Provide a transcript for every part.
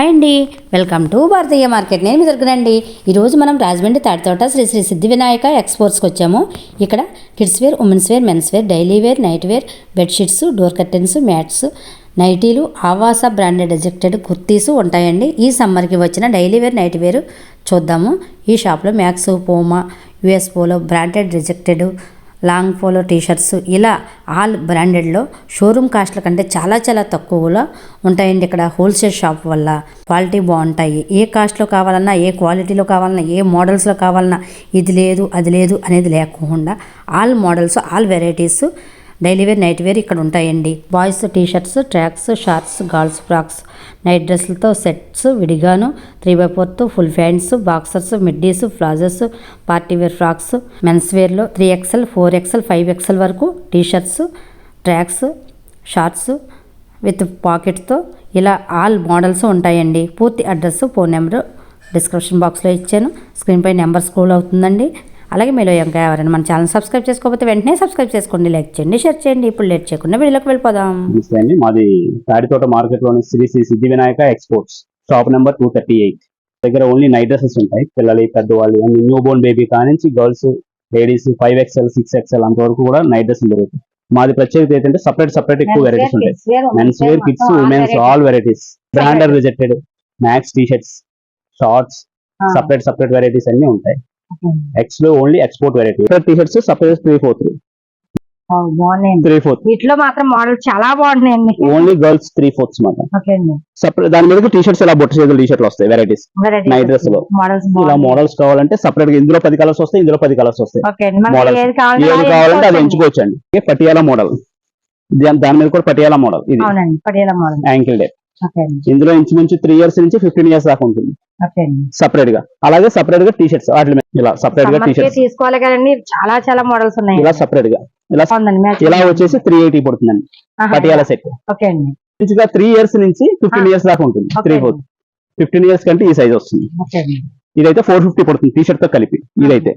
Hi అండి, welcome to Bharatiya market. నేను మీ దొరకనండి. ఈరోజు మనం రాజమండ్రి తాడితోట శ్రీ శ్రీ సిద్ధి వినాయక ఎక్స్పోర్ట్స్కి వచ్చాము. ఇక్కడ kids wear, women's wear, men's wear, daily wear, night wear, bedsheets, door curtains, mats, నైటీలు, ఆవాస బ్రాండెడ్ రిజెక్టెడ్ కుర్తీస్ ఉంటాయండి. ఈ సమ్మర్కి వచ్చిన డైలీ వేర్, నైట్ వేర్ చూద్దాము. ఈ షాప్లో Max, Puma, US Polo, branded rejected, long polo T shirts ఇలా ఆల్ బ్రాండెడ్లో షోరూమ్ కాస్ట్ల కంటే చాలా చాలా తక్కువలో ఉంటాయండి. ఇక్కడ హోల్సేల్ షాప్ వల్ల క్వాలిటీ బాగుంటాయి. ఏ కాస్ట్లో కావాలన్నా, ఏ క్వాలిటీలో కావాలన్నా, ఏ మోడల్స్లో కావాలన్నా ఇది లేదు అది లేదు అనేది లేకుండా all models, all varieties daily wear, night wear ఇక్కడ ఉంటాయండి. Boys T shirts, tracks, shorts, girls frocks, night డ్రెస్లతో సెట్స్ విడిగాను, 3x4 full pants, boxers, middies, palazzos, party wear frocks, men's వేర్లో 3XL, 4XL, 5XL వరకు టీషర్ట్స్, ట్రాక్స్, షార్ట్స్ విత్ పాకెట్తో ఇలా all models ఉంటాయండి. పూర్తి అడ్రస్, ఫోన్ నెంబరు డిస్క్రిప్షన్ బాక్స్లో ఇచ్చాను. స్క్రీన్పై నెంబర్ స్క్రోల్ అవుతుందండి. అలాగే మీలో ఇంకా ఎవరైనా మన ఛానల్ సబ్స్క్రైబ్ చేసుకోకపోతే వెంటనే సబ్స్క్రైబ్ చేసుకోండి, లైక్ చేయండి, షేర్ చేయండి. ఇప్పుడు లేట్ చేయకుండా వీడియోకి వెళ్ళిపోదాం. మాది తాడితోట మార్కెట్ లోని శ్రీ శ్రీ సిద్ధి వినాయక ఎక్స్పోర్ట్స్ షాప్ నెంబర్ 238 దగ్గర ఓన్లీ నైట్ డ్రెస్సెస్ ఉంటాయి. పిల్లలు, పెద్దవాళ్ళు, న్యూ బోర్న్ బేబీ కానించి గర్ల్స్, లేడీస్ 5XL, 6XL అంతవరకు కూడా నైట్ డ్రెస్ దొరుకుతాయి. మాది ప్రత్యేకత ఏంటంటే సపరేట్ ఎక్కువ వెరైటీస్ ఉంటాయి. Men's wear, kids, women's all varieties, branded rejected, Max T shirts, shorts, separate varieties అన్ని ఉంటాయి. ఎక్స్ లో only export variety. T shirts separate 3/4 వీటిలో మాత్రం మోడల్ చాలా బాగుంటున్నాయండి. ఓన్లీ గర్ల్స్ 3/4 మాత్రం. సపరేట్ దాని మీద టీషర్ట్స్ ఇలా బొట్ట చేతులు టీషర్ట్లు వస్తాయి. వెరైటీస్ నైట్ డ్రెస్ లో ఇలా మోడల్స్ కావాలంటే సపరేట్ గా ఇందులో 10 కలర్స్ వస్తాయి, ఇందులో 10 కలర్స్ వస్తాయి. ఏది కావాలంటే అది ఎంచుకోవచ్చండి. పటియాలా మోడల్, దాని మీద కూడా పటియాలా మోడల్, ఇది యాంకిల్ డే. ఇందులో ఇంచుమించు 3 years నుంచి 15 years దాకా ఉంటుంది సపరేట్ గా. అలాగే సపరేట్ గా టీషర్ట్స్ వాటి మీద ఇలా సపరేట్ గా టీషర్ట్స్ తీసుకోవాలి కదండి. చాలా మోడల్స్ ఉన్నాయి. ఇలా సపరేట్ గా ఇలా వచ్చేసి 380 పడుతుందండి పటియాలా సెట్. మంచిగా 3 years నుంచి 15 years దాకా ఉంటుంది. 3/4 15 years కంటే ఈ సైజ్ వస్తుంది. ఇదైతే 450 పడుతుంది టీషర్ట్ తో కలిపి. ఇదైతే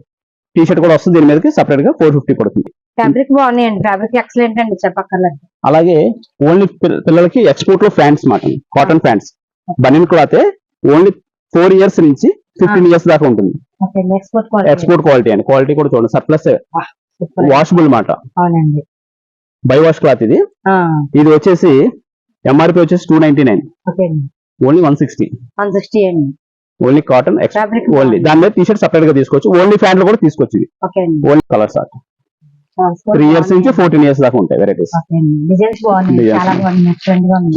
టీషర్ట్ కూడా వస్తుంది, దీని మీదకి సపరేట్ గా 450 పడుతుంది. ఫ్యాబ్రిక్ బాగున్నాయండి, ఫ్యాబ్రిక్ ఎక్సలెంట్ అండి, చెప్పక్కర్లేదు. అలాగే ఓన్లీ పిల్లలకి ఎక్స్పోర్ట్ లో ప్యాంట్స్ మాట, కాటన్ ప్యాంట్స్, బనియన్ క్లాత్ ఓన్లీ 4 years నుంచి 15 years దాకా ఉంటుంది. ఎక్స్పోర్ట్ క్వాలిటీ అండి. క్వాలిటీ కూడా చూడండి, సర్ప్లస్ వాషబుల్ మాట, బై వాష్ క్లాత్. ఇది వచ్చేసి ఎంఆర్పి వచ్చేసి 299, only 160 only cotton export only. దాని మీద టీషర్ట్ సపరేట్ గా తీసుకోవచ్చు. ఓన్లీ ప్యాంట్లు కూడా తీసుకోవచ్చు. ఇది ఓన్లీ కలర్స్ 3 years నుంచి 14 years దాకా ఉంటాయి వెరైటీస్.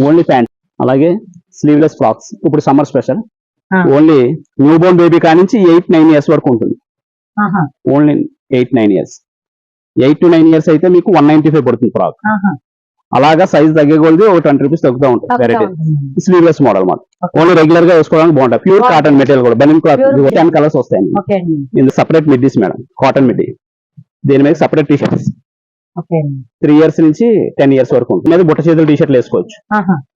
Only pant. అలాగే స్లీవ్లెస్ ఫ్రాక్స్ ఇప్పుడు summer special. Only new Born baby కానించి 8-9 years వరకు ఉంటుంది. Only 8-9 years. 8 to 9 years అయితే మీకు 195 పడుతుంది ఫ్రాక్. అలాగా సైజ్ తగ్గకూడదు, ఒక 20 rupees తగ్గుతూ ఉంటుంది వెరైటీ. స్లీవ్లెస్ మోడల్ మాట, ఓన్లీ రెగ్యులర్ గా వేసుకోవడానికి బాగుంటాయి. ప్యూర్ కాటన్ మెటీరియల్ కూడా, బెనిన్ క్లాత్ 10 కలర్స్ వస్తాయండి. ఇందులో separate middies madam, cotton middy. దీని మీద సపరేట్ టీషర్ట్స్ 3 years నుంచి 10 years వరకు ఉంటుంది. మీద బుట్ట చేతులు టీషర్ట్లు వేసుకోవచ్చు.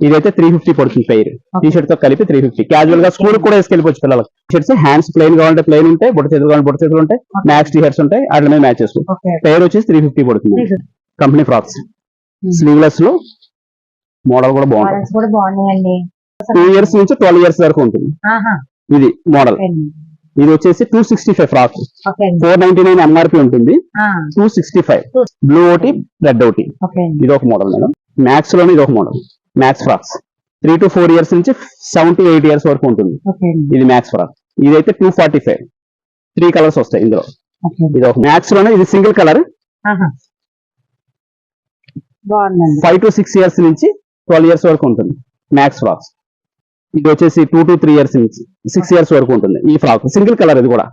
ఇదైతే 350 పడుతుంది పెయిర్. టీషర్ట్ తో కలిపి 350. క్యాజువల్ గా స్కూల్ కూడా వేసుకెళ్ళిపోవచ్చు పిల్లలకు. టీషర్ట్స్ హ్యాండ్స్ ప్లెయిన్ కావాలంటే ప్లెయిన్ ఉంటాయి, బుట్ట చేతులు కావాలంటే బుట్ట చేతులు ఉంటాయి, మ్యాక్స్ టీషర్ట్స్ ఉంటాయి, వాటి మీద మ్యాచ్ చేసుకో. పెయిర్ వచ్చేసి 350 పడుతుంది. కంపెనీ ఫ్రాక్స్ స్లీవ్లెస్ లో మోడల్ కూడా బాగుంటుంది. 2 years నుంచి 12 years వరకు ఉంటుంది. ఇది మోడల్. ఇది వచ్చేసి 265 ఫ్రాక్, 499 ఎంఆర్పి ఉంటుంది. 265 బ్లూ ఒకటి, రెడ్ ఒకటి. ఇది ఒక మోడల్ మేడం. మ్యాక్స్ లోనే ఇది ఒక model, max frocks 3 to 4 years నుంచి 7 to 8 years వరకు ఉంటుంది. ఇది మ్యాక్స్ ఫ్రాక్. ఇదైతే 245, 3 కలర్స్ వస్తాయి ఇందులో. ఇది ఒక మ్యాక్స్ లోనే, ఇది సింగిల్ కలర్. 5 to 6 years నుంచి 12 years వరకు ఉంటుంది మ్యాక్స్ ఫ్రాక్స్. ఇది వచ్చేసి 2 to 3 years నుంచి 6 years వరకు ఉంటుంది. ఈ ఫ్రాక్ సింగిల్ కలర్. ఇది కూడా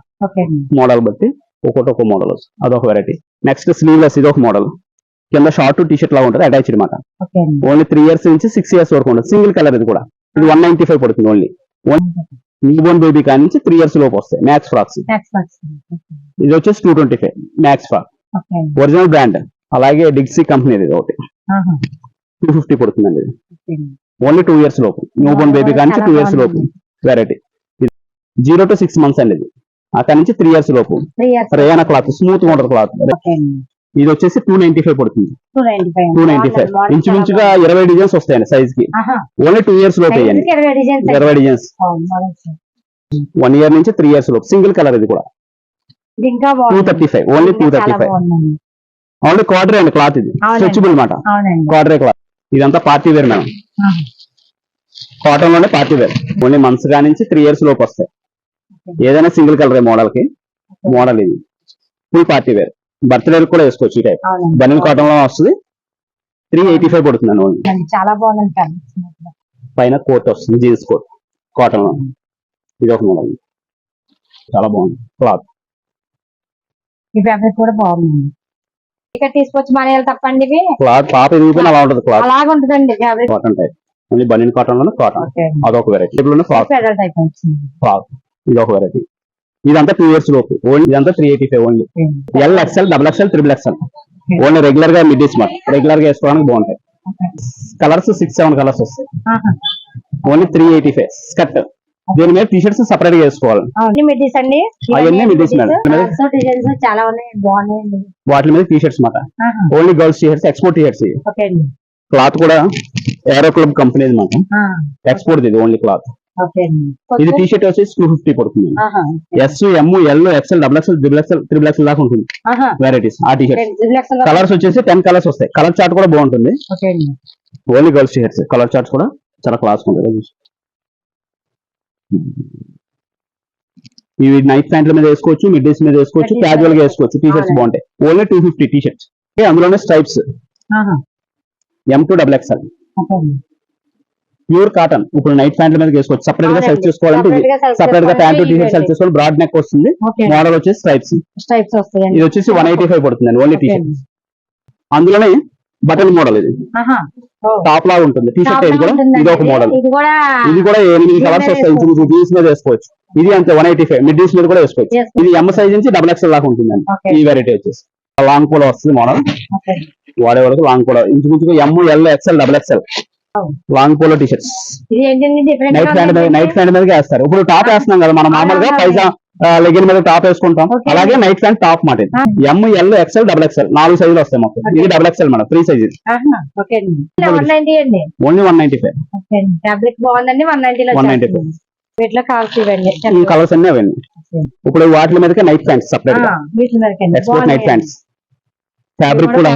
మోడల్ బట్టి ఒక్కొక్క మోడల్ వస్తుంది. అదొక వెరైటీ. నెక్స్ట్ స్లీవ్లెస్, ఇది ఒక మోడల్. కింద షార్ట్ టీషర్ట్ లాగా ఉంటుంది, అటాచ్డ్ అనమాట. ఓన్లీ 3 years నుంచి 6 years వరకు ఉంటుంది. Single colour. ఇది కూడా ఇది 195 పడుతుంది. ఓన్లీ న్యూ బోర్న్ బేబీ కానీ నుంచి 3 years లోపు వస్తాయి మ్యాక్స్ ఫ్రాక్స్. ఇది వచ్చేసి 225 మ్యాక్స్ ఫ్రాక్, ఒరిజినల్ బ్రాండ్. అలాగే డిగ్సీ కంపెనీ ఇది ఒకటి 250 పడుతుందండి. ఓన్లీ 2 years లోపు, న్యూ బోర్న్ బేబీ కానీ 2 years లోపు వెరైటీ. 0 to 6 months అండి. ఇది అక్కడి నుంచి 3 years లోపు. రేయానా క్లాత్, స్మూత్ మోడల్ క్లాత్. ఇది వచ్చేసి 295 పడుతుంది. 295. 295 ఇంచుమించుగా 20 డిజైన్స్ వస్తాయండి సైజ్ కి. ఓన్లీ 2 ఇయర్స్ లోపు వేయండి. 20 డిజైన్స్ 1 ఇయర్ నుంచి 3 ఇయర్స్ లోపు. సింగిల్ కలర్ ఇది కూడా ఇంకా 235. ఓన్లీ 235. ఓన్లీ క్వార్టర్ అండి క్లాత్ ఇది. స్ట్రెచబుల్ మాట. Quarter cloth. ఇదంతా పార్టీ వేర్ మేడం. కాటన్ లోనే పార్టీ వేర్. ఓన్లీ మంత్స్ గా నుంచి 3 ఇయర్స్ లోపు వస్తాయి. ఏదైనా సింగిల్ కలర్ మోడల్ కి. మోడల్ ఇది ఫుల్ పార్టీ వేర్. బర్త్డే కూడా వేసుకోవచ్చు ఈ టైప్. బనియన్ కాటన్ లో వస్తుంది. 385 పడుతుంది ఓన్లీ. చాలా బాగుంది. పైన కోట్ వస్తుంది, జీన్స్ కోట్ కాటన్ లో. ఇది ఒక మోడల్, చాలా బాగుంది క్లాత్. ఈ ఫ్యాబ్రిక్ కూడా బాగుంది. ఇక్కడ తీసుకొచ్చి మన తప్పండి ఇవి. క్లాత్ పాప ఎదిగిపోయిన అలా ఉంటుంది క్లాత్. అలాగే ఉంటుందండి ఫ్యాబ్రిక్. Cotton type. ఓన్లీ బనియన్ కాటన్ లోనే కాటన్. అదొక వెరైటీ. ఫ్రాక్. ఫ్రాక్ ఇది ఒక వెరైటీ. ఇదంతా 2 ఇయర్స్ లోపు. ఓన్లీ ఇదంతా 385 only. L XL, double XL, triple XL. Only regular గా మిడ్ స్మార్ట్. రెగ్యులర్ గా వేసుకోవడానికి బాగుంటాయి. కలర్స్ 6-7 కలర్స్ వస్తాయి. Only 385 skirt. దీని మీద టీ షర్ట్స్ సపరేట్ గా వేసుకోవాలి. అవన్నీ మిడ్డీస్ మేడం. చాలా ఉన్నాయి, బాగున్నాయండి. వాటి మీద టీ షర్ట్స్ మాట. Only girls T shirts, export T shirts. Cloth కూడా ఏరో క్లబ్ కంపెనీ మాట. ఎక్స్పోర్ట్ ఇది ఓన్లీ క్లాత్. ఇది టీ షర్ట్ వచ్చేసి 250 పడుతుంది. S, M, L, XL, double XL, triple XL దాకా ఉంటుంది వెరైటీస్. ఆ టీ షర్ట్స్ కలర్స్ వచ్చేసి 10 కలర్స్ వస్తాయి. కలర్ చార్ట్ కూడా బాగుంటుంది. Only girls T shirts. Colour charts కూడా చాలా క్లాస్ ఉంటుంది. ఇవి నైట్ ప్యాంట్ల మీద వేసుకోవచ్చు, మిడ్ డేస్ మీద వేసుకోవచ్చు, క్యాజువల్ గా వేసుకోవచ్చు. టీ షర్ట్స్ బాగుంటాయి. Only 250 T shirts. అందులోనే stripes M2 double XL pure cotton. ఇప్పుడు నైట్ ప్యాంట్ల మీద వేసుకోవచ్చు. సపరేట్ గా సెలెక్ట్ చేసుకోవాలంటే సపరేట్ గా ప్యాంటు టీ షర్ట్ సెలెక్ట్ చేసుకోవాలి. బ్రాడ్ నెక్ వస్తుంది. మోడల్ వచ్చేసి స్ట్రైప్స్. ఇది వచ్చేసి 185 పడుతుంది ఓన్లీ టీ షర్ట్. అందులోనే బటన్ మోడల్. ఇది టాప్ లాగా ఉంటుంది టీ షర్ట్. ఇది కూడా ఇది ఒక మోడల్. ఇది కూడా 8 కలర్స్ వస్తాయి. జీన్స్ మీద వేసుకోవచ్చు. ఇది అంతే 185. మిడ్ డీస్ మీద కూడా వేసుకోవచ్చు. ఇది ఎం సైజ్ నుంచి డబుల్ ఎక్స్ఎల్ దాకా ఉంటుంది. ఈ వెరైటీ వచ్చేసి లాంగ్ కూడా వస్తుంది మోడల్. వాడే వరకు లాంగ్ కూడా ఇంచుమించుగా M, L, XL, double XL long polo T shirts. Night pant మీద వేస్తారు. ఇప్పుడు టాప్ వేస్తున్నాం కదా మనం మామూలుగా పైజా లెగిన్ మీద టాప్ వేసుకుంటాం. అలాగే నైట్ ప్యాంట్ టాప్ మాట. ఎం, ఎల్, ఎక్స్ఎల్, డబుల్ ఎక్స్ఎల్ 4 సైజులు వస్తాయి మొత్తం. ఇది double XL madam. 3 size. Only 195. Fabric బాగుందండి. 195. వీటిలో ఈ కలర్స్ అన్ని అవన్నీ. ఇప్పుడు వాటి మీదకే నైట్ ప్యాంట్స్ సపరేట్ గా. Export night pants. ఫ్యాబ్రిక్ కూడా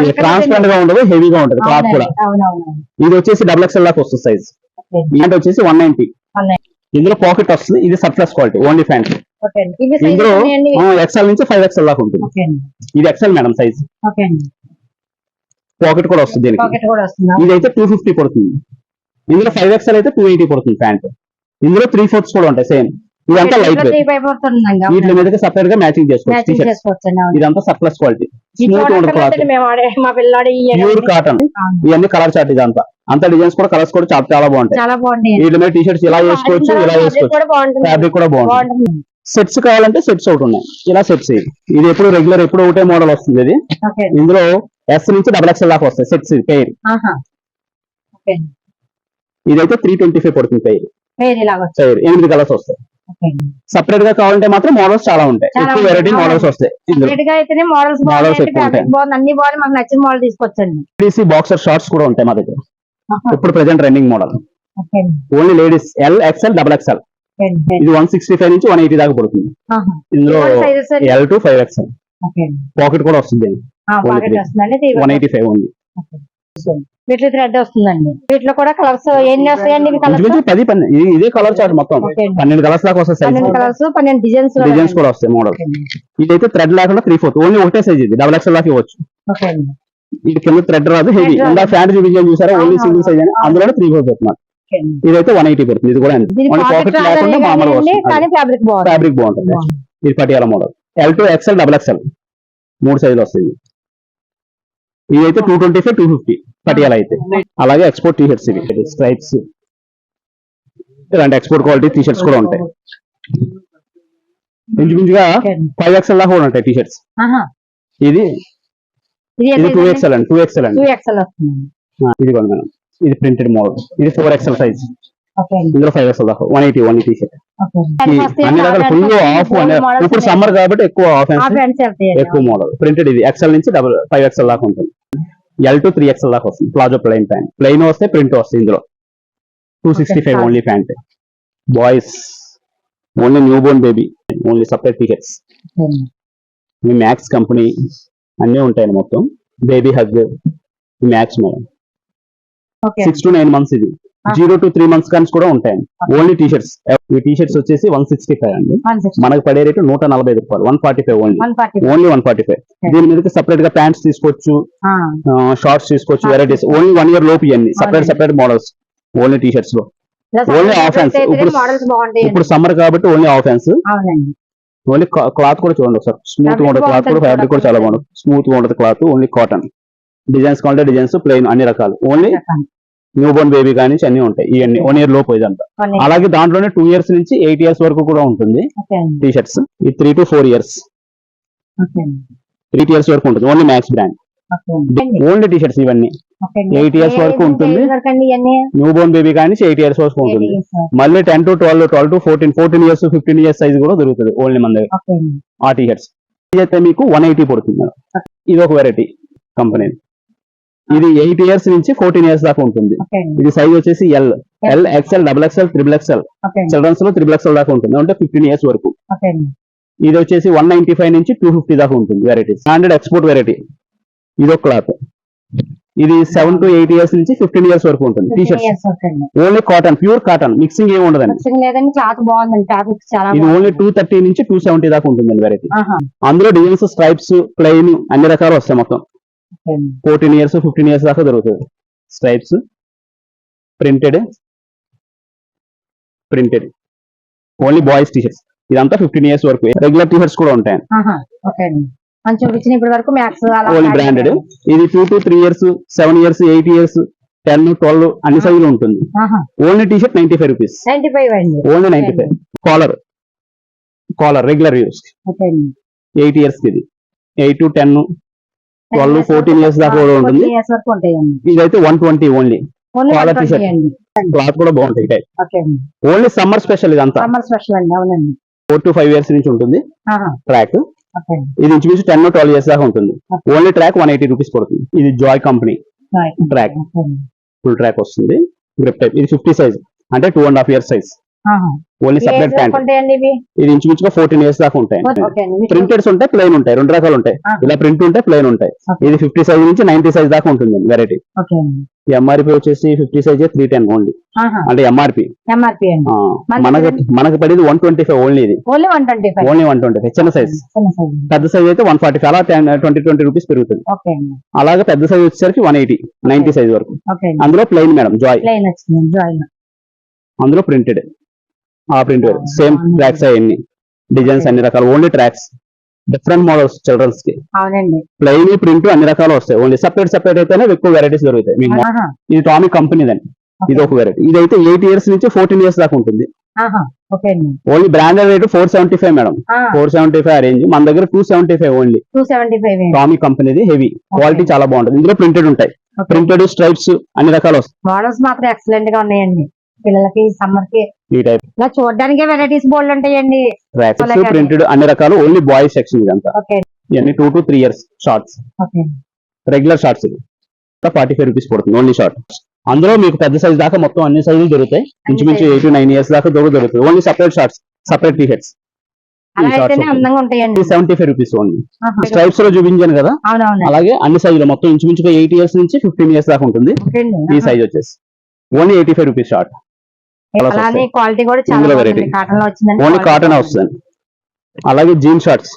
ఇది ట్రాన్స్పరెంట్ గా ఉండదు, హెవీగా ఉంటుంది క్లాత్ కూడా. ఇది వచ్చేసి డబుల్ ఎక్స్ఎల్ దాకా వస్తుంది సైజ్. ఇది వచ్చేసి 190. ఇందులో పాకెట్ వస్తుంది. ఇది సర్ప్లస్ క్వాలిటీ ఓన్లీ ప్యాంట్. ఇందులో ఎక్స్ఎల్ నుంచి 5 ఎక్స్ఎల్ దాకా ఉంటుంది. ఇది ఎక్స్ఎల్ మేడం సైజ్. పాకెట్ కూడా వస్తుంది దీనికి. ఇది అయితే 250 పడుతుంది. ఇందులో 5 ఎక్స్ఎల్ అయితే 280 పడుతుంది ప్యాంట్. ఇందులో 3/4 కూడా ఉంటాయి సేమ్. ఇదంతా లైట్ వెయిట్. వీటి మీదకి సపరేట్ గా మ్యాచింగ్ చేసుకోవచ్చు. ఇదంతా సర్ప్లస్ క్వాలిటీ. స్మూత్ ఉంటుంది క్లాత్. Pure cotton. ఇవన్నీ కలర్ చార్ట్. ఇదంతా అంతా డిజైన్స్ కూడా కలర్స్ కూడా చాలా బాగుంటాయి. వీటి మీద టీ షర్ట్స్ ఇలా వేసుకోవచ్చు, ఇలా వేసుకోవచ్చు. ఫ్యాబ్రిక్ కూడా బాగుంటుంది. సెట్స్ కావాలంటే సెట్స్ ఒకటి ఉన్నాయి. ఇలా సెట్స్. ఇది ఎప్పుడు రెగ్యులర్ ఎప్పుడు ఒకటే మోడల్ వస్తుంది. ఇది ఇందులో ఎస్ నుంచి డబుల్ ఎక్స్ఎల్ దాకా వస్తాయి సెట్స్. పెయిర్ ఇదైతే 325 పడుతుంది. పెయిర్ 8 కలర్స్ వస్తాయి. సపరేట్ గా కావాలంటే మాత్రం మోడల్స్ చాలా ఉంటాయి. ఎక్కువ వెరైటీ మోడల్స్ వస్తాయి. మోడల్స్ ఎక్కువ ఉంటాయి. DC బాక్సర్ షార్ట్స్ కూడా ఉంటాయి మా దగ్గర. ఇప్పుడు present running model. Only ladies L, XL, double XL. ఇది 165 నుంచి 180 దాకా పడుతుంది. ఇందులో L to 5 XL. పాకెట్ కూడా వస్తుంది. 185 ఉంది. వీటిలో థ్రెడ్ వస్తుందండి. వీటిలో కూడా కలర్స్ ఎన్ని వస్తాయండి? 10 ఇదే కలర్ చార్ట్ మొత్తం 12 కలర్స్ దాకా వస్తాయి. 12 డిజైన్స్ కూడా వస్తాయి మోడల్. ఇదైతే థ్రెడ్ లేకుండా 3/4 ఓన్లీ ఒకటే సైజ్. ఇది డబుల్ ఎక్స్ఎల్ దాకా ఇవ్వచ్చు. ఇది కింద థ్రెడ్ రాదు, హెవీ. ఇంకా ఫ్యాంట్ చూపించాను చూసారా, ఓన్లీ సింగిల్ సైజ్ అని. అందులో 3/4 పెడుతున్నారు. ఇదైతే 180 పడుతుంది. ఇది కూడా పాకెట్ లేకుండా మామూలుగా ఫ్యాబ్రిక్ బాగుంటుంది. ఇది Patiala model. L to XL, double XL 3 సైజులు వస్తాయి. ఇదైతే 225, 250 పటియాలా అయితే. అలాగే ఎక్స్పోర్ట్ టీ షర్ట్స్. ఇవి స్ట్రైప్స్. ఇలాంటి ఎక్స్పోర్ట్ క్వాలిటీ టీ షర్ట్స్ కూడా ఉంటాయి. ఇంచుమించుగా 5 XL దాకా కూడా ఉంటాయి టీ షర్ట్స్. ఇది 2 XL అండి. 2 XL అండి. ఇది కూడా మేడం. ఇది ప్రింటెడ్ మోడల్. ఇది 4 XL సైజ్. ఓకే అండి. ఇందులో 5XL దాకా 180 షర్ట్ ఓకే అండి. అన్ని రకాల ఫుల్ ఆఫ్ ఇప్పుడు సమ్మర్ కాబట్టి ఎక్కువ ఆఫ్ ఆ ఫ్రెండ్స్ వెళ్తాయండి. ఎక్కువ మోడల్ ప్రింటెడ్ ఇది ఎక్సెల్ నుంచి 5XL దాకా ఉంటుంది. L to 3XL దాకా వస్తుంది. ప్లాజో ప్లెయిన్ ప్యాంట్ ప్లెయిన్ వస్తే ప్రింట్ వస్తుంది. ఇందులో 265 only pant. Boys only new Born baby only separate tickets. Okay అండి. మీ మ్యాక్స్ కంపెనీ అన్నీ ఉంటాయండి మొత్తం. Baby hug max madam okay 6 to 9 months ఇది. 0 to 3 months కానీ కూడా ఉంటాయండి. Only T shirts. ఈ టీషర్ట్స్ వచ్చేసి 165 అండి. 160. మనకు పడే రేటు 145 రూపాయలు. 145 ఓన్లీ 140. ఓన్లీ 145. దీని మీదకి సెపరేట్ గా ప్యాంట్స్ తీసుకోవచ్చు, షార్ట్స్ తీసుకోవచ్చు, వెరైటీస్ ఓన్లీ 1 year లోపు ఇవన్నీ సెపరేట్ మోడల్స్ ఓన్లీ టీషర్ట్స్ లో. Only of hands. మోడల్స్ బాగుంటాయి. ఇప్పుడు సమ్మర్ కాబట్టి ఓన్లీ ఆఫ్ హ్యాండ్స్. అవునండి. ఓన్లీ క్లాత్ కూడా చూడండి ఒకసారి. స్మూత్ గా ఉంటుంది క్లాత్ కూడా. ఫ్యాబ్రిక్ కూడా చాలా బాగుంటుంది. స్మూత్ గా ఉంటుంది క్లాత్. Only cotton. డిజైన్స్ కావాలంటే డిజైన్స్, ప్లెయిన్ అన్ని రకాలు. ఓన్లీ న్యూ బోర్న్ బేబీ కానీ నుంచి ఉంటాయి ఇవన్నీ 1 year లోపు ఇదంతా. అలాగే దాంట్లోనే 2 years నుంచి 8 years వరకు కూడా ఉంటుంది టీ షర్ట్స్. ఈ 3 to 4 years 3 years వరకు ఉంటుంది. Only max brand only T shirts ఇవన్నీ 8 years వరకు ఉంటుంది. న్యూ బోర్న్ బేబీ కానీ 8 years వరకు ఉంటుంది. మళ్ళీ 10 to 12 to 14 years 15 years size కూడా దొరుకుతుంది ఓన్లీ మన దగ్గర ఆ టీ షర్ట్స్. ఇది అయితే మీకు 180 పడుతుంది మేడం. ఇది ఒక వెరైటీ కంపెనీ. ఇది 8 years నుంచి 14 years దాకా ఉంటుంది. ఇది సైజ్ వచ్చేసి L, XL, XXL, XXL. Children's లో XXL దాకా ఉంటుంది. అంటే 15 years వరకు. ఇది వచ్చేసి 195 నుంచి 250 దాకా ఉంటుంది. Varieties standard export variety. ఇది ఒక క్లాత్. ఇది 7 to 8 years నుంచి 15 years వరకు ఉంటుంది. Tea shirts only cotton, pure cotton, mixing ఏమి ఉండదండి. ఇది ఓన్లీ 230 నుంచి 270 దాకా ఉంటుంది వెరైటీ. అందులో డిజైన్స్, స్ట్రైప్స్, ప్లెయిన్ అన్ని రకాలు వస్తాయి మొత్తం. 14 years 15 years దాకా దొరుకుతుంది. Stripes, printed only boys T shirts. ఇదంతా 15 years వరకు. రెగ్యులర్ టీ షర్ట్స్ కూడా ఉంటాయి. Only branded. ఇది 2 to 3 years 7 years 8 years 10 12 అన్ని సైజులు ఉంటుంది. Only T shirt 95 rupees. Only 95. Collar regular use 8 years కి. ఇది 8 to 10 12 14 years దాకా కూడా ఉంటుంది. ఇదైతే 120 only. Collar T shirt. Cloth కూడా బాగుంటాయి. ఓన్లీ సమ్మర్ స్పెషల్ ఇదంతా. 4 to 5 years నుంచి ఉంటుంది ట్రాక్. ఇది ఇంచుమించు 10 to 12 years దాకా ఉంటుంది. ఓన్లీ ట్రాక్ 180 రూపీస్ పడుతుంది. ఇది Joy company track. Full track వస్తుంది. Grip type. ఇది 50 సైజ్ అంటే 2.5 years size. Only separate pant. ఇది ఇంచుమించుగా 14 years దాకా ఉంటాయి. ప్రింటెడ్స్ ఉంటాయి, ప్లెయిన్ ఉంటాయి, 2 రకాలు ఉంటాయి. ఇలా ప్రింట్ ఉంటాయి, ప్లెయిన్ ఉంటాయి. ఇది 50 సైజ్ నుంచి 90 సైజ్ దాకా ఉంటుంది వెరైటీ. ఎంఆర్పి వచ్చేసి 50 సైజ్ 310 ఓన్లీ. అంటే ఎంఆర్పి మనకు పడేది 125 ఓన్లీ. ఇది ఓన్లీ 125 చిన్న సైజ్. పెద్ద సైజ్ అయితే 140. అలా 20 రూపీస్ పెరుగుతుంది. అలాగే పెద్ద సైజ్ వచ్చేసరికి 180 90 సైజ్ వరకు. అందులో ప్లెయిన్ మేడం జాయ్. అందులో ప్రింటెడ్ ఆ ప్రింట్ సేమ్ ట్రాక్స్ అన్ని డిజైన్స్ అన్ని రకాలు. Only tracks different models children's కి. ప్లెయిన్ ప్రింట్ అన్ని రకాలు వస్తాయి. ఓన్లీ సెపరేట్ అయితేనే ఎక్కువ వెరైటీస్ దొరుకుతాయి మీకు. ఇది టామీ కంపెనీ దండి. ఇది ఒక వెరైటీ. ఇదైతే 8 years నుంచి 14 years దాకా ఉంటుంది. Only branded rate 475 madam. 475 range. మన దగ్గర 275 ఓన్లీ. టామీ కంపెనీది హెవీ క్వాలిటీ చాలా బాగుంటుంది. ఇందులో ప్రింటెడ్ ఉంటాయి. ప్రింటెడ్ స్ట్రైప్స్ అన్ని రకాలు వస్తాయి. మోడల్స్ మాత్రం ఎక్సలెంట్ గా ఉన్నాయండి. పిల్లలకి సమ్మర్ కి ఈ టైప్ ఇలా చూడడానికి వెరైటీస్ బోల్డ్ ఉంటాయండి. ప్రింటెడ్ అన్ని రకాలు. ఓన్లీ బాయ్స్ సెక్షన్ ఇదంతా. ఇవన్నీ 2 to 3 years shorts. Regular shorts. ఇది 45 రూపీస్ పడుతుంది ఓన్లీ షార్ట్. అందులో మీకు పెద్ద సైజ్ దాకా మొత్తం అన్ని సైజులు దొరుకుతాయి. ఇంచుమించు 8 to 9 years దాకా దొరుకుతుంది. Only separate shorts, separate T shirts. 75 rupees only. Stripes లో చూపించాను కదా, అలాగే అన్ని సైజులు మొత్తం ఇంచుమించుగా 8 years నుంచి 15 years దాకా ఉంటుంది. ఈ సైజ్ వచ్చేసి ఓన్లీ 85 రూపీస్ షార్ట్. క్వాలిటీ కూడా చాలా వెరైటీ కాటన్ లో వచ్చిందండి. ఓన్లీ కాటన్ వస్తుంది. అలాగే జీన్ షార్ట్స్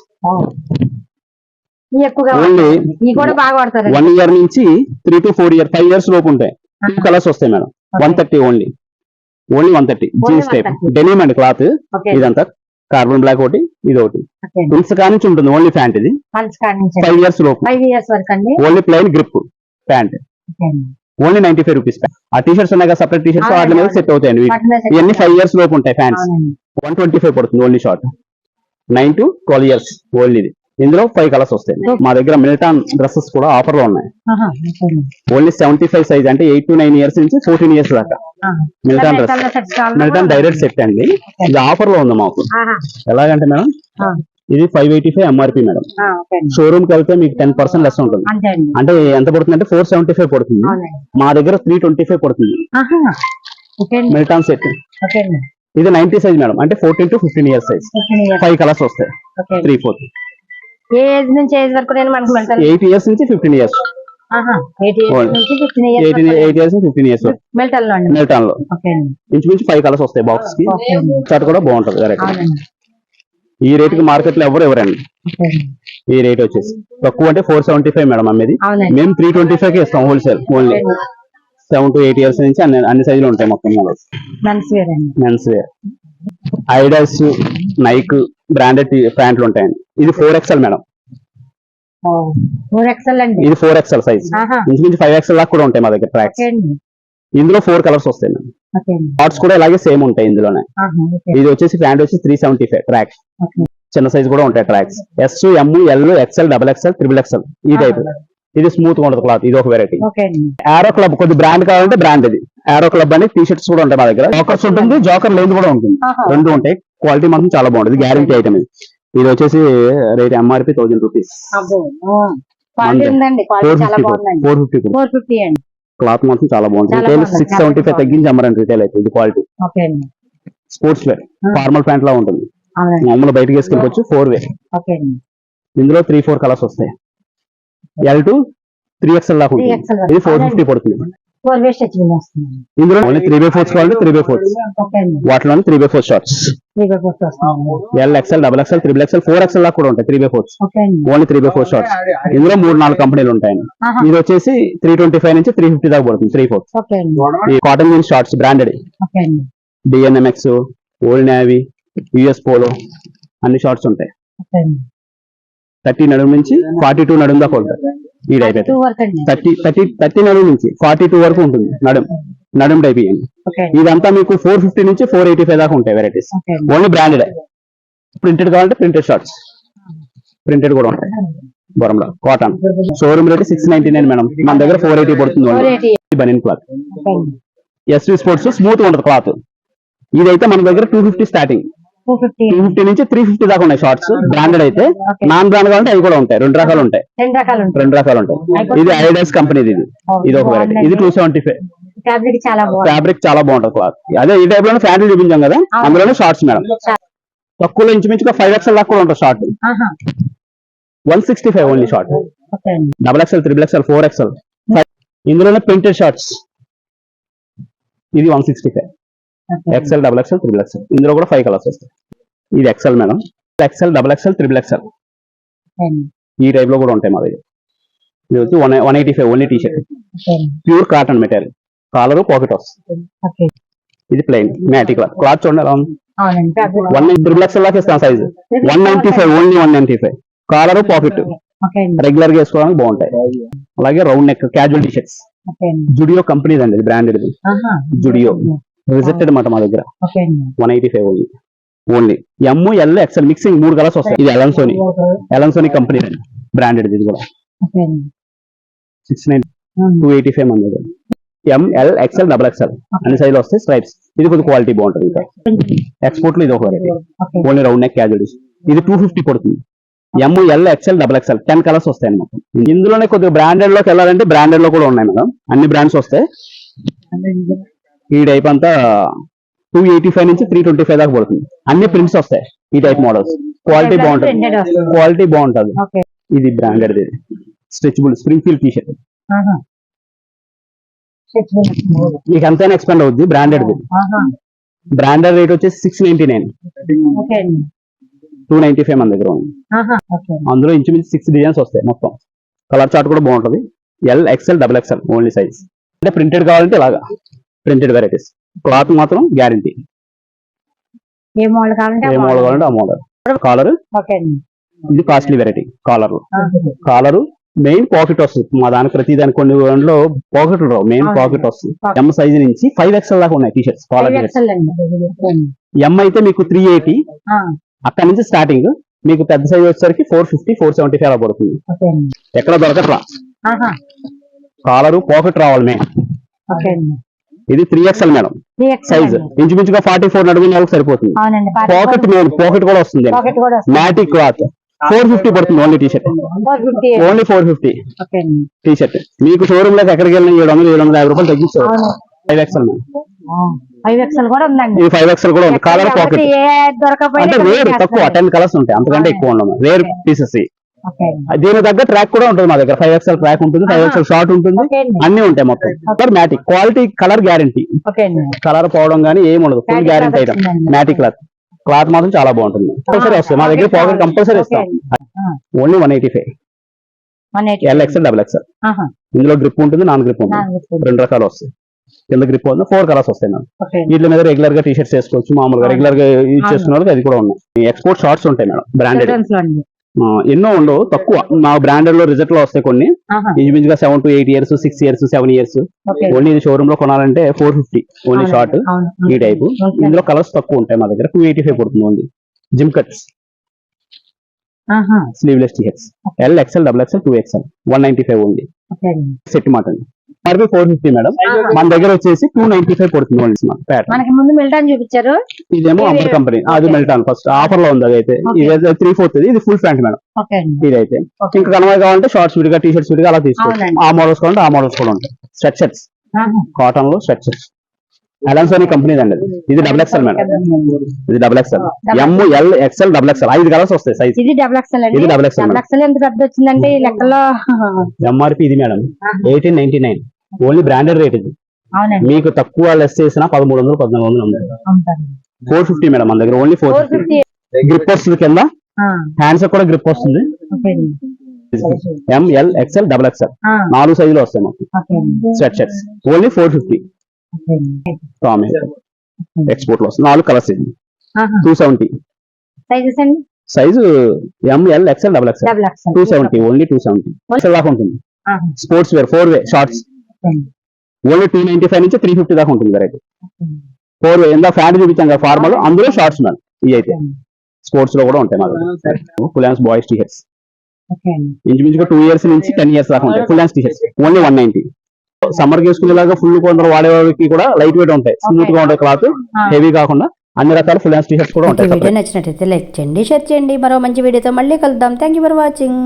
ఓన్లీ 1 year నుంచి 3 to 4 years 5 years లోపు ఉంటాయి. 2 కలర్స్ వస్తాయి madam. 130 only 130 jeans type denim అండి క్లాత్. ఇదంతా కార్బన్ బ్లాక్ ఒకటి, ఇది ఒకటి. ప్రిన్స్ కానించి ఉంటుంది ఓన్లీ ప్యాంట్. ఇది 5 years లోపు. Only plain grip pant. Only 95 rupees. ఆ టీ షర్ట్స్ ఉన్నాయి కదా సపరేట్ టీ షర్ట్స్, వాటి మీద సెట్ అవుతాయండి. ఇవన్నీ 5 years లోపు ఉంటాయి. ఫ్యాన్స్ 125 పడుతుంది only short. 9 to 12 years only. ఇది ఇందులో 5 కలర్స్ వస్తాయి. మా దగ్గర మిల్టాన్ డ్రెస్సెస్ కూడా ఆఫర్ లో ఉన్నాయి. ఆహా, ఓకే అండి. ఓన్లీ 75 సైజ్, అంటే 8 to 9 ఇయర్స్ నుంచి 14 ఇయర్స్ దాకా ఆ. Milton dress. మెటల్ సెట్స్ కావాలా? మిల్టాన్ డైరెక్ట్ సెట్ అండి. ఇది ఆఫర్ లో ఉంది మాకు. ఆహా, ఎలాగంటే మేడం, ఆ, ఇది 585 ఎంఆర్పి మేడం. ఆ, ఓకే అండి. షోరూమ్ కి వెళ్తే మీకు 10% లెస్ ఉంటుంది. అంతే అండి. అంటే ఎంత పడుతుంది అంటే 475 పడుతుంది. అవునండి. మా దగ్గర 325 పడుతుంది ఆహా, ఓకే అండి. Milton set. ఓకే అండి. ఇది 90 సైజ్ మేడం, అంటే 14 to 15 years size. 15 years. 5 colours వస్తాయి. ఓకే అండి. 3/4 ఏ ఏజ్ నుంచి ఏజ్ వరకు నేను మనకు మెటల్? 8 ఇయర్స్ నుంచి 15 ఇయర్స్. ఆహా, 8 years ఓన్లీ నుంచి 15 years 8 ఇయర్స్ నుంచి 15 ఇయర్స్ మెటల్ లో అండి. మిల్టాన్ లో ఓకే అండి. ఇంచుమించు 5 కలర్స్ వస్తాయి బాక్స్ కి. ఓకే అండి. షర్ట్ కూడా బాగుంటది వెరైటీ. అవునండి. ఈ రేట్ కి మార్కెట్ లో ఎవరండి. ఓకే అండి. ఈ రేట్ వచ్చేసి తక్కువ అంటే 475 మేడం అమ్మేది. అవునండి. మేము 325 కి ఇస్తాం హోల్సేల్. ఓన్లీ 7 to 8 ఇయర్స్ నుంచి అన్ని సైజులు ఉంటాయి మొత్తం మోడల్స్. మెన్స్ వేర్ అండి. మెన్స్ వేర్, ఐడాస్, నైక్ బ్రాండెడ్ ప్యాంట్లు ఉంటాయండి. ఇది 4XL మేడం. 4XL అండి. ఇది 4XL సైజ్. ఆహా, ఇంచుమించు 5XL దాకా కూడా ఉంటాయి మా దగ్గర ట్రాక్స్. ఓకే అండి. ఇందులో 4 కలర్స్ వస్తాయి మేడం. ఓకే అండి. షార్ట్స్ కూడా ఇలాగే సేమ్ ఉంటాయి ఇందులోనే. ఆహా, ఓకే. ఇది వచ్చేసి ప్యాంట్ వచ్చి 375 ట్రాక్. ఓకే. చిన్న సైజ్ కూడా ఉంటాయి tracks. S, M, L, XL, XXL, XXL ఈ టైప్. ఇది స్మూత్ గా ఉంటుంది క్లాత్. ఇది ఒక వెరైటీ. ఓకే అండి. ఆరో క్లబ్ కొద్ది బ్రాండ్ కావాలంటే బ్రాండ్. ఇది ఆరో క్లబ్ అని టీ షర్ట్స్ కూడా ఉంటాయి మా దగ్గర. జోకర్స్ ఉంటుంది, జోకర్ లేని కూడా ఉంటుంది. ఆహా. రెండు ఉంటాయి. క్వాలిటీ మాత్రం చాలా బాగుంటుంది. గ్యారంటీ ఐటమ్ ఇది. ఇది వచ్చేసి రేట్ ఎంఆర్పి 1000 రూపీస్. అబ్బో, క్వాలిటీ ఉందండి. క్వాలిటీ చాలా 450 బాగుందండి. 450 450 అండి. క్లాత్ మాత్రం చాలా బాగుంటుంది. చాలా రిటైల్ బాగుంది. 675 తగ్గించి అమ్మరండి రిటైల్ అయితే. ఇది క్వాలిటీ ఓకే అండి. స్పోర్ట్స్ వేర్, ఫార్మల్ ప్యాంట్ లా ఉంటుంది. అవునండి. మామూలు బయటకి వేసుకెళ్ళిపోవచ్చు. 4 వే. ఓకే అండి. ఇందులో 3-4 కలర్స్ వస్తాయి. L to 3XL దాకా ఉంటుంది. 3XL వరకు. ఇది 450 పడుతుంది. 4 వే స్ట్రెచబుల్ వస్తుంది. ఇందులో ఓన్లీ 3/4 కావాలంటే 3/4. ఓకే అండి. వాటిలోనే 3/4 షార్ట్స్. 3 బై 4 వస్తుంది. L, XL, XXL, XXL, 4XL దాకా కూడా ఉంటాయి. 3/4 ఓకే అండి. Only 3/4 shorts. ఇందులో 3-4 కంపెనీలు ఉంటాయి. ఆహా, ఇది వచ్చేసి 325 నుంచి 350 దాకా పడుతుంది. 3/4 ఓకే అండి. ఈ cotton jeans shorts branded. Okay అండి. DNMX, old navy, US polo అన్ని షార్ట్స్ ఉంటాయి. ఓకే అండి. 30 నడుము నుంచి 42 నడుము దాకా ఉంటాయి. ఈ టైప్ అయితే 2 వరకు అండి. 30 నడుము నుంచి 42 వరకు ఉంటుంది. నడుము టైప్ ఇవ్వండి. ఓకే అండి. ఇదంతా మీకు 450 నుంచి 485 దాకా ఉంటాయి వెరైటీస్. ఓకే అండి. Only branded. ప్రింటెడ్ కావాలంటే ప్రింటెడ్ షార్ట్స్. ప్రింటెడ్ కూడా ఉంటాయి. బొరంలో కాటన్ షోరూమ్ రేట్ 699 మేడం. మన దగ్గర 480 పడుతుంది. 480. బనియన్ క్లాత్. ఓకే అండి. SV స్పోర్ట్స్ స్మూత్ ఉంటుంది క్లాత్. ఇదైతే మన దగ్గర 250 స్టార్టింగ్. 250. 250 నుంచి 350 దాకా ఉన్నాయి షార్ట్స్. బ్రాండెడ్ అయితే. ఓకే. నాన్ బ్రాండ్ కావాలంటే అవి కూడా ఉంటాయి. 2 రకాలు ఉంటాయి. 2 రకాలు ఉంటాయి. 2 రకాలు ఉంటాయి. ఇది ఐడాస్ కంపెనీ. ఇది ఒక వెరైటీ. ఇది 275. ఫ్యాబ్రిక్ చాలా బాగుంది. ఫ్యాబ్రిక్ చాలా బాగుంటుంది క్లాత్. అదే ఈ టైప్ లోనే ఫ్యాబ్రిక్ చూపించాం కదా, అందులోనే షార్ట్స్ మేడం. తక్కువలో ఇంచుమించుగా 5XL దాకా కూడా ఉంటుంది షార్ట్. ఆహా, 165 ఓన్లీ షార్ట్. ఓకే అండి. XXL, XXL, 4XL. ఇందులోనే ప్రింటెడ్ షార్ట్స్. ఇది 165. ఓకే. XL, XXL, XXL. ఇందులో కూడా 5 కలర్స్ వస్తాయి. ఇది XL madam. XL, XXL, XXL okay అండి. ఈ టైప్ లో కూడా ఉంటాయి మా దగ్గర. ఇది వచ్చి 185 ఓన్లీ టీ షర్ట్. ఓకే అండి. Pure cotton material. Collar pocket వస్తుంది. ఓకే. ఇది ప్లెయిన్ మ్యాటి క్లాత్. క్లాత్ చూడండి ఎలా ఉంది. అవునండి. ఫ్యాబ్రిక్. 1 దాకా ఇస్తాం size. 195 only 195. Collar pocket okay అండి. రెగ్యులర్ గా వేసుకోవడానికి బాగుంటాయి. అలాగే round neck casual T shirts. Okay అండి. జుడియో కంపెనీ అండి. ఇది బ్రాండెడ్. ఆహా, జుడియో రిజెక్టెడ్ అన్నమాట మా దగ్గర. ఓకే అండి. 185 only. Only M, L, XL mixing 3 colours వస్తాయి. ఇది ఎలన్సోనీ కంపెనీ అండి. బ్రాండెడ్ ఇది కూడా. ఓకే అండి. 69 285 మన దగ్గర. M, L, XL, XXL అన్ని సైజులు వస్తాయి. స్ట్రైప్స్. ఇది కొద్దిగా క్వాలిటీ బాగుంటుంది. ఇంకా ఎక్స్పోర్ట్ లో ఇది ఒక variety. Okay. Only round neck casual. ఇది 250 పడుతుంది. M, L, XL, XXL 10 colours వస్తాయి అన్నమాట. ఇందులోనే కొద్దిగా బ్రాండెడ్ లోకి వెళ్ళాలంటే బ్రాండెడ్ లో కూడా ఉన్నాయి మేడం. అన్ని బ్రాండ్స్ వస్తాయి. ఈ టైప్ అంతా 285 నుంచి 325 దాకా పడుతుంది. అన్ని ప్రింట్స్ వస్తాయి. ఈ టైప్ మోడల్స్ క్వాలిటీ బాగుంటుంది. Printed వస్తుంది. క్వాలిటీ బాగుంటుంది. ఓకే. ఇది బ్రాండెడ్. ఇది స్ట్రెచబుల్ స్ప్రింగ్ఫీల్డ్ టీ షర్ట్. ఆహా, స్ట్రెచబుల్ వస్తుంది. మీకు ఎంతైనా ఎక్స్పెండ్ అవుద్ది. బ్రాండెడ్. ఆహా, బ్రాండెడ్ రేట్ వచ్చేసి 699. ఓకే అండి. 295 మన దగ్గర ఉంది. ఆహా, ఓకే అండి. అందులో ఇంచుమించు 6 డిజైన్స్ వస్తాయి మొత్తం. కలర్ చార్ట్ కూడా బాగుంటుంది. L, XL, XXL only size. అంటే ప్రింటెడ్ కావాలంటే ఇలాగా ప్రింటెడ్ వెరైటీస్. క్లాత్ మాత్రం గ్యారంటీ. ఏ మోడల్ కావాలంటే ఏ మోడల్ కావాలంటే ఆ మోడల్. కాలర్ ఓకే అండి. ఇది costly variety. Collar main pocket వస్తుంది. మా దానికి ప్రతి దానికి కొన్ని దాంట్లో పాకెట్లు రావు. మెయిన్ పాకెట్ వస్తుంది. M సైజ్ నుంచి 5XL దాకా ఉన్నాయి T shirts. Collar T shirts. XL అండి. M అయితే మీకు 380 అక్కడ నుంచి స్టార్టింగ్. మీకు పెద్ద సైజ్ వచ్చేసరికి 450, 475 అలా పడుతుంది. ఓకే అండి. ఎక్కడ దొరకట్లా. ఆహా. కాలరు పాకెట్ రావాలి మే. ఓకే అండి. ఇది 3XL మేడం 3XL సైజ్. అండి. ఇంచుమించుగా 44 నడుము నెలకు సరిపోతుంది. అవునండి. పాకెట్ మెయిన్ పాకెట్ కూడా వస్తుంది. పాకెట్ కూడా వస్తుంది. మ్యాటిక్ క్లాత్ 450 పడుతుంది only T shirt. 450. Only 450 okay అండి. T shirt. మీకు షోరూమ్ లోకి ఎక్కడికి వెళ్ళిన 700, 750 తగ్గిస్తారు. అవును. 5XL madam. 5XL కూడా ఉందండి. ఇది 5XL కూడా ఉంది. కాలర్ పాకెట్ ఏ దొరకపోయినా అంటే ఇక్కడ రేర్ తక్కువ, చేస్తున్నారు. 10 కలర్స్ ఉంటాయి, అంతకంటే ఎక్కువ ఉండవు. Rare pieces. ఓకే అండి. దీని దగ్గర ట్రాక్ కూడా ఉంటుంది మా దగ్గర. 5XL ట్రాక్ ఉంటుంది, 5XL షార్ట్ ఉంటుంది, ఓకే అండి. అన్ని ఉంటాయి మొత్తం. మ్యాటిక్ క్వాలిటీ, కలర్ గ్యారంటీ. ఓకే అండి. కలర్ పోవడం కానీ ఏమి ఉండదు. Full Matic guarantee cloth item. వస్తుందండి. మ్యాటిక్ క్లాత్. క్లాత్ మాత్రం చాలా బాగుంటుంది. కంపల్సరీ వస్తుంది మా దగ్గర. పాకెట్ కంపల్సరీ ఓకే ఇస్తాం. అండి. ఓన్లీ 185. 180. LXL, XXL. ఆహా. ఇందులో గ్రిప్ ఉంటుంది, నాన్ గ్రిప్ ఉంటుంది. 450. 2 రకాలు వస్తాయి. కింద గ్రిప్ ఉంది, 4 కలర్స్ వస్తాయి నాకు. ఓకే అండి. వీటి మీద రెగ్యులర్ గా టీ షర్ట్స్ వేసుకోవచ్చు. మామూలుగా అవును. రెగ్యులర్ గా యూజ్ అవును. చేసుకున్న వాళ్ళకి అది కూడా ఉన్నాయి. ఎక్స్పోర్ట్ షార్ట్స్ ఉంటాయి మేడం, బ్రాండెడ్. Children's లో అండి. ఎన్నో ఉండవు, తక్కువ. మా బ్రాండెడ్ లో రిజల్ట్ లో వస్తాయి కొన్ని. ఆహా. ఇంచుమించుగా 7 to 8 years, 6 years, 7 years. Okay. Only ఇది షోరూమ్ లో కొనాలంటే 450 ఓన్లీ అవును. షార్ట్ అవును. ఈ టైపు. ఓకే. ఇందులో కలర్స్ తక్కువ ఉంటాయి మా దగ్గర. 285 పడుతుంది ఓన్లీ. జిమ్ కట్స్, ఆహా. Sleeveless T shirts. L, XL, XXL, 2XL. 195 ఉంది. ఓకే అండి. సెట్ మాట అండి. 450 మేడం. మన దగ్గర వచ్చేసి 295 పడుతుంది ఓన్లీ ప్యాటర్న్. మనకి ముందు మిల్టన్ చూపించారు. ఇదేమో ఇది- అంబర్ కంపెనీ. అది ఓకే. మెల్టాన్ ఫస్ట్ ఆఫర్ లో ఉంది. అదైతే ఓకే. ఇదైతే 3/4 ఇది ఫుల్ ప్యాంట్ మేడం. ఓకే అండి. ఇదైతే ఓకే. ఇంకా కనుక కావాలంటే షార్ట్స్ విడిగా, టీ షర్ట్స్ విడిగా అలా తీసుకోవచ్చు. అవునండి. ఆ మోడల్స్ కావాలంటే ఆ మోడల్స్ కూడా ఉంటాయి. స్వెట్ షర్ట్స్, ఆహా. కాటన్ లో స్వెట్ షర్ట్స్. అలన్స్ అనే కంపెనీ అండి. ఇది XXL మేడం. ఇది XXL. M, L, XL, XXL 5 colours వస్తాయి సైజ్. ఇది XXL అండి. ఇది XXL మేడం. XXL ఎంత పెద్ద వచ్చిందంటే ఈ లెక్కలో. MRP ఇది మేడం 1899. ఓన్లీ బ్రాండెడ్ రేట్ ఇది. అవునండి. మీకు తక్కువ లెస్ చేసిన 1300, 1400 ఉంది. అమ్ముతారు. 450 మేడం మన దగ్గర. ఓన్లీ 450. 450. గ్రిప్ వస్తుంది కింద, ఆ. హ్యాండ్స్ కూడా గ్రిప్ వస్తుంది. ఓకే అండి. M, L, XL, XXL ఆ. 4 సైజులు వస్తాయి మాకు. ఓకే అండి. Sweat shirts only 450. ఓకే అండి. టామ్ ఎక్స్పోర్ట్ లో వస్తుంది. 4 కలర్స్ ఇది. ఆహా. 270 సైజెస్ అండి. Size. M, L, XL, XXL XXL. 270. Only 270 దాకా ఉంటుంది. ఆహా. Sports wear 4-way shorts okay అండి. ఓన్లీ 295 నుంచి 350 దాకా ఉంటుంది వెరైటీ. ఓకే అండి. 4-way ఇందా ఫ్యాంట్ చూపించాం కదా ఫార్మల్, అందులో షార్ట్స్ మేడం. ఇవి అయితే ఓకే అండి. స్పోర్ట్స్ లో కూడా ఉంటాయి మా దగ్గర. Full hands boys T shirts okay అండి. ఇంచుమించుగా 2 years నుంచి 10 years దాకా ఉంటాయి. Full hands T shirts only 190. Summer వేసుకునేలాగా ఫుల్ కొందరు వాడేవారికి కూడా లైట్ వెయిట్ ఉంటాయి, స్మూత్ గా ఉంటాయి క్లాత్, హెవీ కాకుండా. అన్ని రకాల ఫుల్ హ్యాండ్స్ టీ షర్ట్స్ కూడా ఈ ఉంటాయి. వీడియో నచ్చినట్లయితే లైక్ చేయండి, షేర్ చేయండి. మరో మంచి వీడియోతో మళ్ళీ కలుద్దాం. Thank you for watching.